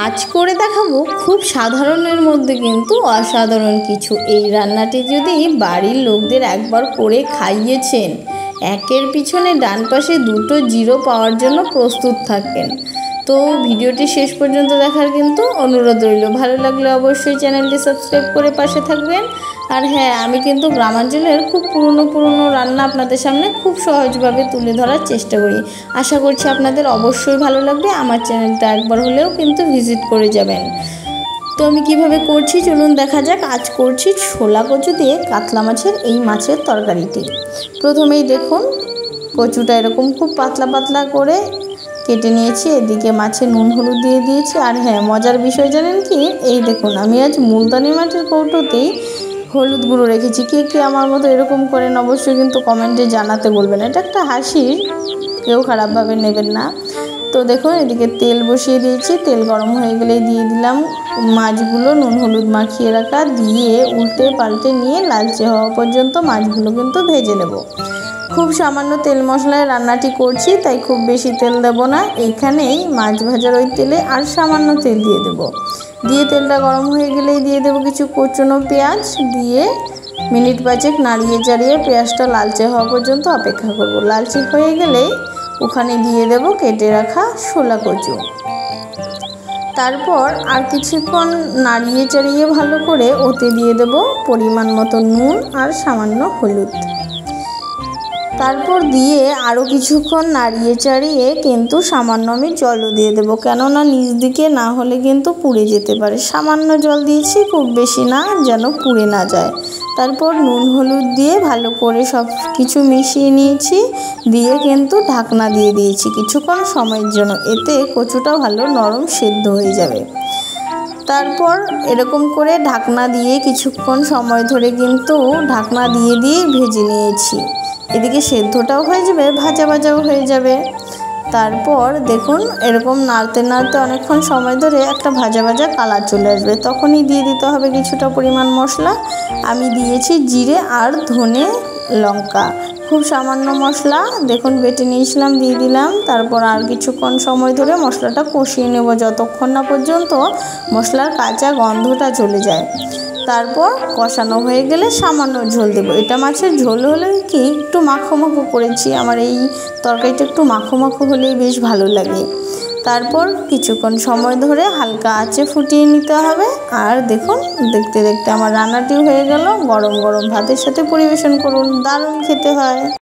আজ করে দেখাবো খুব সাধারণের মধ্যে কিন্তু অসাধারণ কিছু। এই রান্নাটি যদি বাড়ির লোকদের একবার করে খাইয়েছেন, একের পিছনে ডান পাশে দুটো জিরো পাওয়ার জন্য প্রস্তুত থাকেন। তো ভিডিওটি শেষ পর্যন্ত দেখার কিন্তু অনুরোধ রইল। ভালো লাগলে অবশ্যই চ্যানেলটি সাবস্ক্রাইব করে পাশে থাকবেন। আর হ্যাঁ, আমি কিন্তু গ্রামাঞ্চলের খুব পুরনো রান্না আপনাদের সামনে খুব সহজভাবে তুলে ধরার চেষ্টা করি। আশা করছি আপনাদের অবশ্যই ভালো লাগবে। আমার চ্যানেলটা একবার হলেও কিন্তু ভিজিট করে যাবেন। তো আমি কিভাবে করছি চলুন দেখা যাক। আজ করছি ছোলা কচু দিয়ে কাতলা মাছের এই মাছের তরকারিটি। প্রথমেই দেখুন কচুটা এরকম খুব পাতলা পাতলা করে কেটে নিয়েছি। এদিকে মাছে নুন হলুদ দিয়ে দিয়েছি। আর হ্যাঁ, মজার বিষয় জানেন কি, এই দেখুন আমি আজ মুলতানি মাটির কৌটোতেই হলুদ গুঁড়ো রেখেছি। কে আমার মতো এরকম করেন অবশ্যই কিন্তু কমেন্টে জানাতে বলবেন। এটা একটা হাসির, কেউ খারাপভাবে নেবেন না। তো দেখুন এদিকে তেল বসিয়ে দিয়েছি। তেল গরম হয়ে গেলেই দিয়ে দিলাম মাছগুলো নুন হলুদ মাখিয়ে রাখা, দিয়ে উল্টে পাল্টে নিয়ে লালচে হওয়া পর্যন্ত মাছগুলো কিন্তু ভেজে নেব। খুব সামান্য তেল মশলায় রান্নাটি করছি, তাই খুব বেশি তেল দেব না। এইখানেই মাছ ভাজার ওই তেলে আর সামান্য তেল দিয়ে দেব। দিয়ে তেলটা গরম হয়ে গেলেই দিয়ে দেবো কিছু কুচনো পেঁয়াজ, দিয়ে মিনিট পাঁচেক নাড়িয়ে চাড়িয়ে পেঁয়াজটা লালচে হওয়া পর্যন্ত অপেক্ষা করব। লালচে হয়ে গেলেই ওখানে দিয়ে দেব কেটে রাখা ছোলা কচু। তারপর আর কিছুক্ষণ নাড়িয়ে চাড়িয়ে ভালো করে ওতে দিয়ে দেব পরিমাণ মতো নুন আর সামান্য হলুদ। তারপর দিয়ে আরও কিছুক্ষণ নাড়িয়ে চাড়িয়ে কিন্তু সামান্য আমি জলও দিয়ে দেবো, কেননা নিচ দিকে না হলে কিন্তু পুড়ে যেতে পারে। সামান্য জল দিয়েছি, খুব বেশি না, যেন পুড়ে না যায়। তারপর নুন হলুদ দিয়ে ভালো করে সব কিছু মিশিয়ে নিয়েছি, দিয়ে কিন্তু ঢাকনা দিয়ে দিয়েছি কিছুক্ষণ সময়ের জন্য। এতে কচুটা ভালো নরম সেদ্ধ হয়ে যাবে। তারপর এরকম করে ঢাকনা দিয়ে কিছুক্ষণ সময় ধরে কিন্তু ঢাকনা দিয়ে ভেজে নিয়েছি। এদিকে সেদ্ধটাও হয়ে যাবে, ভাজা ভাজাও হয়ে যাবে। তারপর দেখুন এরকম নাড়তে নাড়তে অনেকক্ষণ সময় ধরে একটা ভাজা ভাজা কালার চলে আসবে। তখনই দিয়ে দিতে হবে কিছুটা পরিমাণ মশলা। আমি দিয়েছি জিরে আর ধনে লঙ্কা, খুব সামান্য মশলা দেখুন বেটে নিয়েছিলাম, দিয়ে দিলাম। তারপর আর কিছুক্ষণ সময় ধরে মশলাটা কষিয়ে নেব, যতক্ষণ না পর্যন্ত মশলার কাঁচা গন্ধটা চলে যায়। তারপর কষানো হয়ে গেলে সামান্য ঝোল দেবো। এটা মাছের ঝোল হলে কি একটু মাখো মাখো করেছি, আমার এই তরকারিটা একটু মাখো মাখো হলেই বেশ ভালো লাগে। তারপর কিছুক্ষণ সময় ধরে হালকা আঁচে ফুটিয়ে নিতে হবে। আর দেখুন দেখতে দেখতে আমার রান্নাটিও হয়ে গেল। গরম গরম ভাতের সাথে পরিবেশন করুন, দারুণ খেতে হয়।